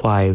5۔